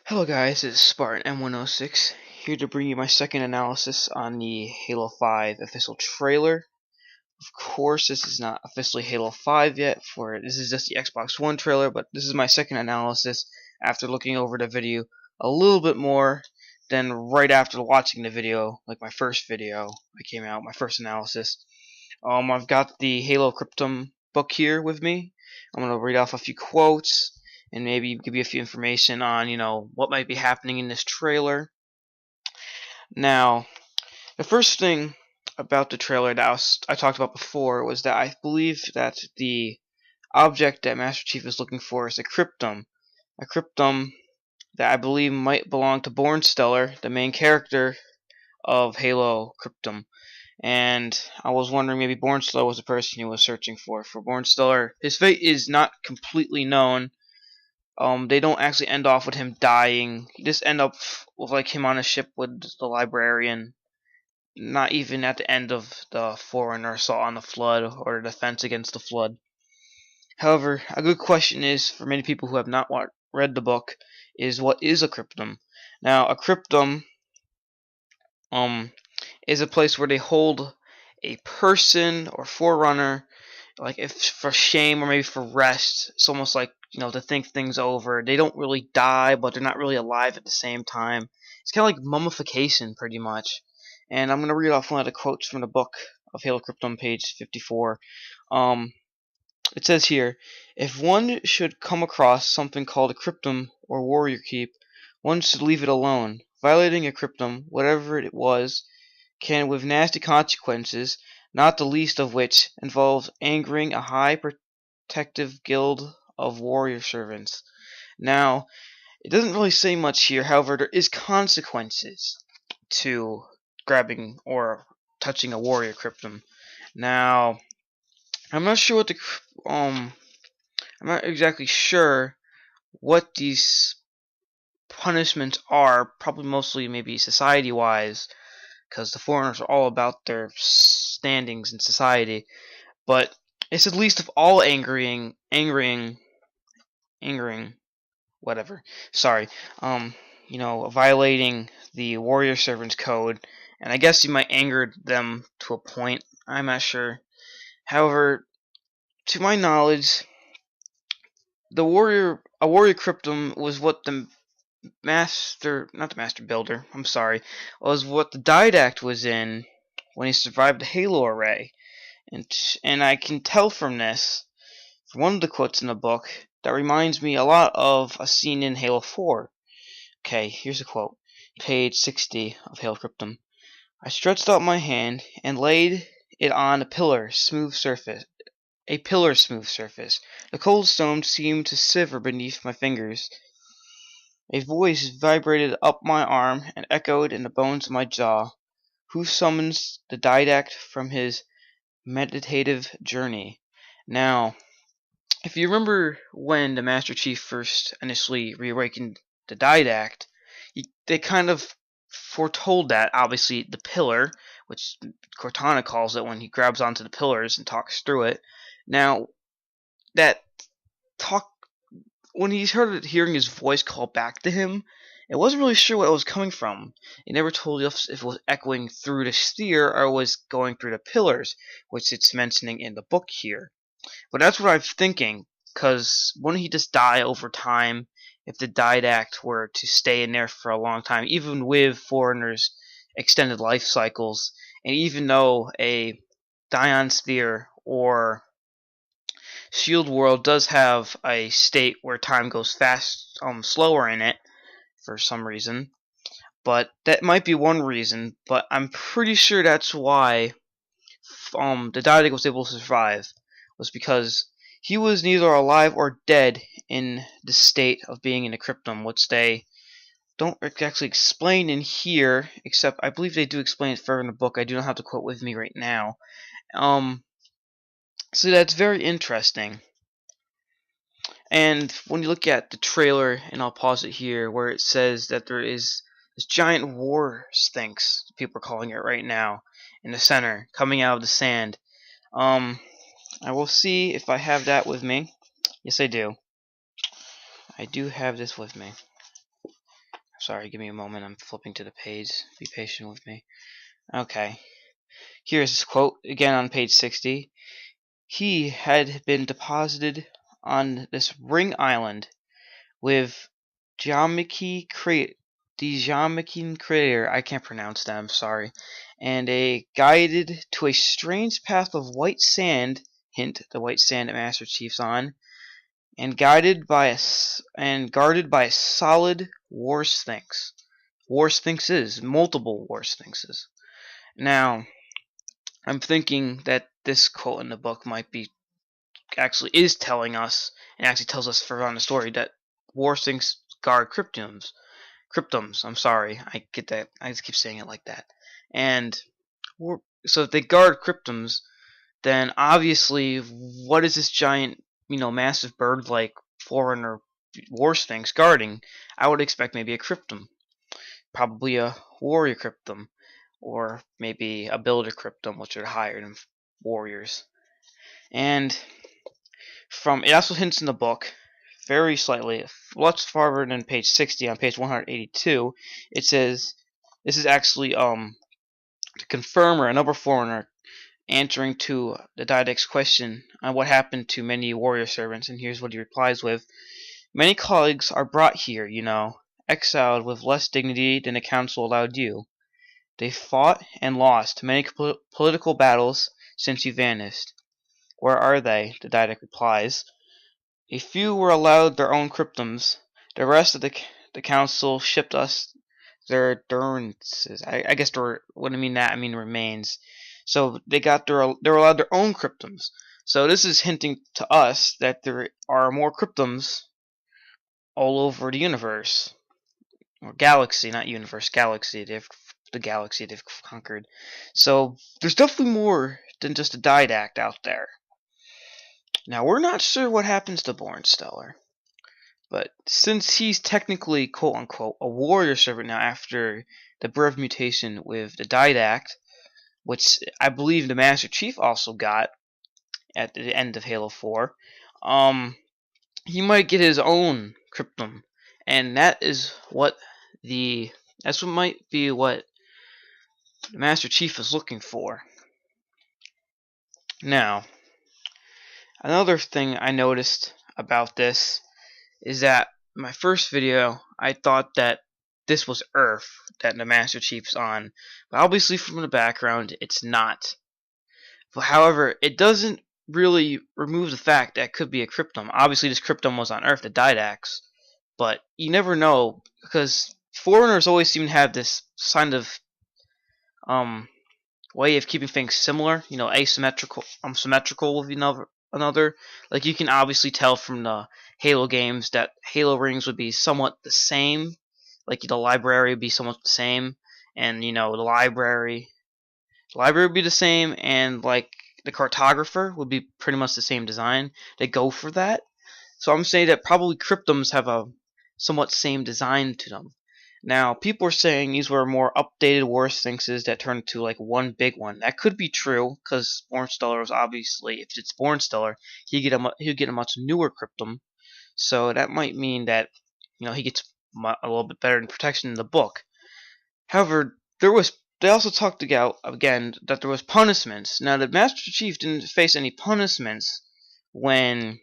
Hello guys, it's Spartan M106 here to bring you my second analysis on the Halo 5 official trailer. Of course, this is not officially Halo 5 yet, for this is just the Xbox One trailer, but this is my second analysis after looking over the video a little bit more than right after watching the video, like my first video I came out, my first analysis. I've got the Halo Cryptum book here with me. I'm going to read off a few quotes and maybe give you a few information on, what might be happening in this trailer. Now, the first thing about the trailer that I talked about before was that I believe that the object that Master Chief is looking for is a cryptum that I believe might belong to Bornstelar, the main character of Halo Cryptum. And I was wondering maybe Bornstelar was the person he was searching for. For Bornstelar, his fate is not completely known. They don't actually end off with him dying. You just end up with like him on a ship with the librarian. Not even at the end of the Forerunner assault on the Flood or the defense against the Flood. However, a good question is for many people who have not read the book is what is a cryptum? Now, a cryptum is a place where they hold a person or Forerunner, like if for shame or maybe for rest. It's almost like, to think things over. They don't really die, but they're not really alive at the same time. It's kind of like mummification, pretty much. And I'm going to read off one of the quotes from the book of Halo Cryptum, page 54. It says here, if one should come across something called a cryptum or warrior keep, one should leave it alone. Violating a cryptum, whatever it was, can with nasty consequences, not the least of which involves angering a high protective guild of warrior servants. Now, it doesn't really say much here, however, there is consequences to grabbing or touching a warrior cryptum. Now, I'm not sure I'm not exactly sure what these punishments are, probably mostly maybe society-wise, because the foreigners are all about their standings in society, but it's at least of all angering, whatever. Sorry, violating the warrior servants code, and I guess you might anger them to a point. I'm not sure. However, to my knowledge, a warrior cryptum was what the not the master builder, I'm sorry, was what the Didact was in when he survived the Halo array. And I can tell from this, from one of the quotes in the book, that reminds me a lot of a scene in Halo 4. Okay, here's a quote. Page 60 of Halo Cryptum. I stretched out my hand and laid it on a pillar smooth surface. The cold stone seemed to shiver beneath my fingers. A voice vibrated up my arm and echoed in the bones of my jaw. Who summons the Didact from his meditative journey? Now, if you remember when the Master Chief first initially reawakened the Didact, they kind of foretold that, obviously, the pillar, which Cortana calls it when he grabs onto the pillars and talks through it. Now, that talk, when he started hearing his voice call back to him, it wasn't really sure what it was coming from. It never told us if it was echoing through the sphere or was going through the pillars, which it's mentioning in the book here. But that's what I'm thinking, because wouldn't he just die over time if the Didact were to stay in there for a long time, even with Foreigner's extended life cycles, and even though a Dion Sphere or Shield World does have a state where time goes slower in it for some reason, but that might be one reason. But I'm pretty sure that's why the Didact was able to survive, was because he was neither alive or dead in the state of being in a cryptum, which they don't actually explain in here, except I believe they do explain it further in the book. I do not have the quote with me right now. So that's very interesting. And when you look at the trailer, and I'll pause it here, where it says that there is this giant war sphinx, people are calling it right now, in the center, coming out of the sand. I will see if I have that with me. Yes, I do. I do have this with me. Sorry, give me a moment. I'm flipping to the page. Be patient with me. Okay. Here's his quote again on page 60. He had been deposited on this ring island with geometry the geometry crater, I can't pronounce that, I'm sorry, and guided to a strange path of white sand, hint the white sand that Master Chief's on, and guarded by a solid war sphinx. War sphinxes, multiple war sphinxes. Now, I'm thinking that this quote in the book might be actually is telling us, and actually tells us further on the story, that war sphinx guard cryptums. Cryptums, I'm sorry, I get that. I just keep saying it like that. And so if they guard cryptums, then obviously, what is this giant, massive bird-like foreigner war sphinx guarding? I would expect maybe a cryptum, probably a warrior cryptum, or maybe a builder cryptum, which are higher than warriors. And it also hints in the book, very slightly, much farther than page 60, on page 182, it says, this is actually to confirm or another foreigner answering to the Didact's question on what happened to many warrior servants, and here's what he replies with. Many colleagues are brought here, exiled with less dignity than the council allowed you. They fought and lost many political battles since you vanished. Where are they? The Didact replies. A few were allowed their own cryptums. The rest of the council shipped us their durances. I guess what I mean that I mean remains. So they were allowed their own cryptums. So this is hinting to us that there are more cryptums all over the universe, or galaxy, not universe, galaxy. The galaxy they've conquered. So there's definitely more than just a Didact out there. Now, we're not sure what happens to Bornstelar, but since he's technically, quote-unquote, a warrior servant now after the birth mutation with the Didact, which I believe the Master Chief also got at the end of Halo 4, he might get his own cryptum, and that's what might be what the Master Chief is looking for. Now, another thing I noticed about this is that my first video, I thought that this was Earth that the Master Chief's on, but obviously from the background, it's not. But however, it doesn't really remove the fact that it could be a cryptum. Obviously, this cryptum was on Earth, the Didacts, but you never know, because foreigners always seem to have this kind of way of keeping things similar, asymmetrical, symmetrical with another. Like, you can obviously tell from the Halo games that Halo rings would be somewhat the same. Like, the library would be somewhat the same, and the library would be the same, and like the cartographer would be pretty much the same design. They go for that. So I'm saying that probably cryptums have a somewhat same design to them. Now, people are saying these were more updated war sphinxes that turned into like one big one. That could be true, because Bornstelar was obviously, if it's Bornstelar, he'll get a much newer cryptum. So that might mean that he gets a little bit better in protection in the book. However, they also talked about again that there was punishments. Now, the Master Chief didn't face any punishments when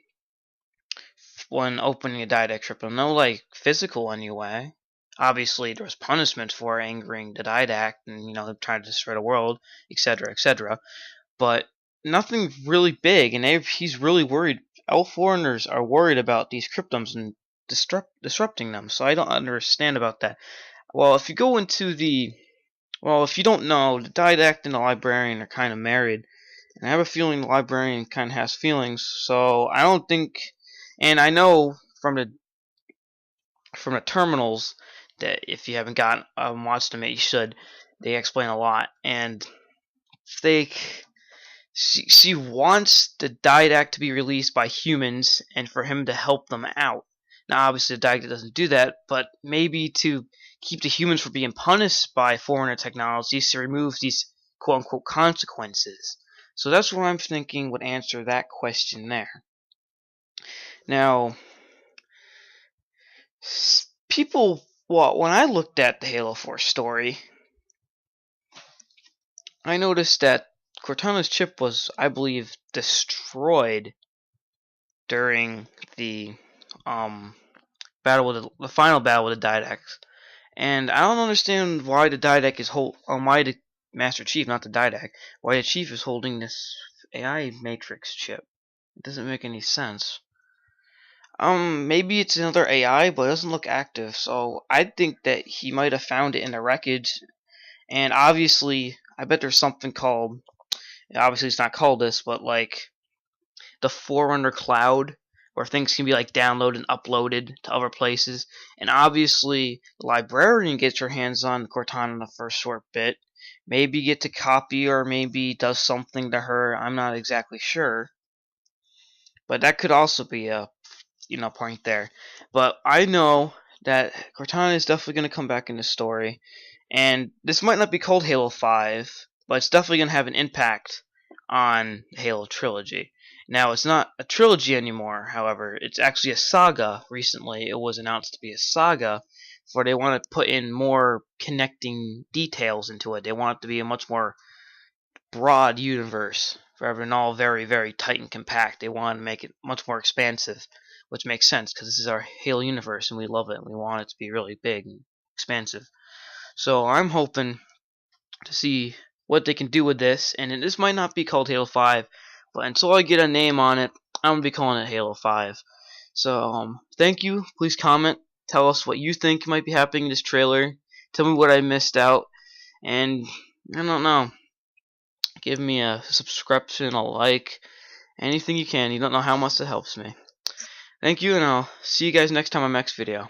opening a Didact cryptum. No, like, physical anyway. Obviously, there was punishment for angering the Didact and, trying to destroy the world, etc., etc. But nothing really big, and he's really worried. All foreigners are worried about these cryptums and disrupting them, so I don't understand about that. Well, if you don't know, the Didact and the Librarian are kind of married, and I have a feeling the Librarian kind of has feelings, so I don't think, and I know from the terminals that if you haven't watched them yet, you should. They explain a lot, and she wants the Didact to be released by humans and for him to help them out. Now, obviously, the Didact doesn't do that, but maybe to keep the humans from being punished by foreigner technologies, to remove these quote-unquote consequences. So that's what I'm thinking would answer that question there. Now, people Well, when I looked at the Halo 4 story, I noticed that Cortana's chip was, I believe, destroyed during the battle with the final battle with the Didact. And I don't understand why the Didact is why the Master Chief, not the Didact, why the Chief is holding this AI Matrix chip. It doesn't make any sense. Maybe it's another AI, but it doesn't look active. So I think that he might have found it in the wreckage. And obviously, I bet there's something called. Obviously, it's not called this, but like the Forerunner Cloud, where things can be like downloaded and uploaded to other places. And obviously, the librarian gets her hands on Cortana in the first short bit. Maybe get to copy or maybe does something to her. I'm not exactly sure. But that could also be a point there. But I know that Cortana is definitely going to come back in the story, and this might not be called Halo 5, but it's definitely going to have an impact on the Halo trilogy. Now, it's not a trilogy anymore, however, it's actually a saga. Recently, it was announced to be a saga, for they want to put in more connecting details into it. They want it to be a much more broad universe rather than all very, very tight and compact. They want to make it much more expansive, which makes sense because this is our Halo universe and we love it and we want it to be really big and expansive. So I'm hoping to see what they can do with this, and this might not be called Halo 5, but until I get a name on it, I'm going to be calling it Halo 5. So thank you. Please comment. Tell us what you think might be happening in this trailer. Tell me what I missed out. And I don't know. Give me a subscription, a like, anything you can. You don't know how much it helps me. Thank you, and I'll see you guys next time on my next video.